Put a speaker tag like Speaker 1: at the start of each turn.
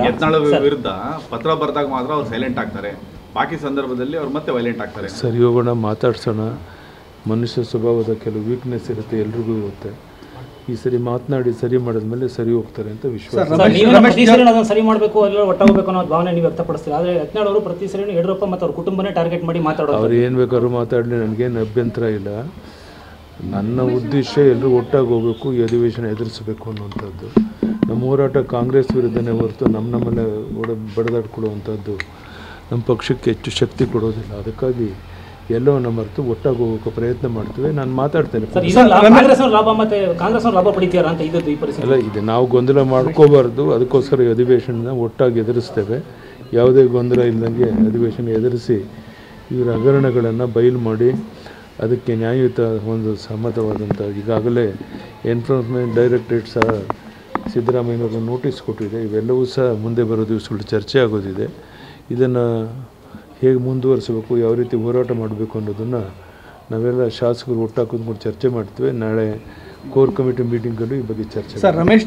Speaker 1: ಯತ್ನಾಳ್ ವಿರುದ್ಧ ಪತ್ರ ಬರೆದಾಗ ಮಾತ್ರ ಅವ್ರು ಸೈಲೆಂಟ್ ಆಗ್ತಾರೆ, ಬಾಕಿ ಸಂದರ್ಭದಲ್ಲಿ ಅವ್ರು ಮತ್ತೆ ವೈಲೆಂಟ್ ಆಗ್ತಾರೆ.
Speaker 2: ಸರಿ ಹೋಗೋಣ, ಮಾತಾಡ್ಸೋಣ. ಮನುಷ್ಯ ಸ್ವಭಾವದ ಕೆಲವು ವೀಕ್ನೆಸ್ ಇರುತ್ತೆ, ಎಲ್ರಿಗೂ ಇರುತ್ತೆ. ಈ ಸರಿ ಮಾತನಾಡಿ ಸರಿ ಮಾಡಿದ್ಮೇಲೆ ಸರಿ ಹೋಗ್ತಾರೆ ಅಂತ ವಿಶ್ವಾಸ.
Speaker 3: ಸರಿ ಮಾಡಬೇಕು ಒಟ್ಟಾಗಬೇಕು ಅನ್ನೋ ಭಾವನೆ ನೀವು ವ್ಯಕ್ತಪಡಿಸ್ತೀವಿ. ಆದರೆ ಯತ್ನಾಳ್ ಅವರು ಪ್ರತಿ ಸರಿ ಯಡಿಯೂರಪ್ಪ ಮತ್ತು ಅವ್ರ ಕುಟುಂಬನೇ ಟಾರ್ಗೆಟ್ ಮಾಡಿ ಮಾತಾಡೋದು.
Speaker 2: ಅವ್ರು ಏನು ಬೇಕಾದ್ರೂ ಮಾತಾಡಲಿ, ನನಗೇನು ಅಭ್ಯಂತರ ಇಲ್ಲ. ನನ್ನ ಉದ್ದೇಶ ಎಲ್ಲರೂ ಒಟ್ಟಾಗಿ ಹೋಗಬೇಕು, ಈ ಅಧಿವೇಶನ ಎದುರಿಸಬೇಕು ಅನ್ನುವಂಥದ್ದು. ನಮ್ಮ ಹೋರಾಟ ಕಾಂಗ್ರೆಸ್ ವಿರುದ್ಧನೇ ಹೊರತು ನಮ್ಮನ್ನೇ ಬಡಿದಾಡ್ಕೊಳ್ಳುವಂಥದ್ದು ನಮ್ಮ ಪಕ್ಷಕ್ಕೆ ಹೆಚ್ಚು ಶಕ್ತಿ ಕೊಡೋದಿಲ್ಲ. ಅದಕ್ಕಾಗಿ ಎಲ್ಲವನ್ನ ಮರೆತು ಒಟ್ಟಾಗಿ ಹೋಗೋಕೆ ಪ್ರಯತ್ನ ಮಾಡ್ತೀವಿ. ನಾನು ಮಾತಾಡ್ತೇನೆ. ಅಲ್ಲ, ಇದು ನಾವು ಗೊಂದಲ ಮಾಡ್ಕೋಬಾರ್ದು. ಅದಕ್ಕೋಸ್ಕರ ಈ ಅಧಿವೇಶನ ಒಟ್ಟಾಗಿ ಎದುರಿಸ್ತೇವೆ. ಯಾವುದೇ ಗೊಂದಲ ಇಲ್ಲದಂಗೆ ಅಧಿವೇಶನ ಎದುರಿಸಿ ಇವರ ಹಗರಣಗಳನ್ನು ಬಯಲು ಮಾಡಿ ಅದಕ್ಕೆ ನ್ಯಾಯಯುತ ಒಂದು ಸಮ್ಮತವಾದಂಥ, ಈಗಾಗಲೇ ಎನ್ಫೋರ್ಸ್ಮೆಂಟ್ ಡೈರೆಕ್ಟರೇಟ್ ಸಹ ಸಿದ್ದರಾಮಯ್ಯನವರು ನೋಟಿಸ್ ಕೊಟ್ಟಿದೆ. ಇವೆಲ್ಲವೂ ಸಹ ಮುಂದೆ ಬರೋ ದಿವಸಗಳು ಚರ್ಚೆ ಆಗೋದಿದೆ. ಇದನ್ನು ಹೇಗೆ ಮುಂದುವರಿಸಬೇಕು, ಯಾವ ರೀತಿ ಹೋರಾಟ ಮಾಡಬೇಕು ಅನ್ನೋದನ್ನು ನಾವೆಲ್ಲ ಶಾಸಕರು ಒಟ್ಟಾಗಿ ಕೂತ್ಕೊಂಡು ಚರ್ಚೆ ಮಾಡ್ತೀವಿ. ನಾಳೆ ಕೋರ್ ಕಮಿಟಿ ಮೀಟಿಂಗಲ್ಲೂ ಈ ಬಗ್ಗೆ ಚರ್ಚೆ.
Speaker 4: ಸರ್, ರಮೇಶ್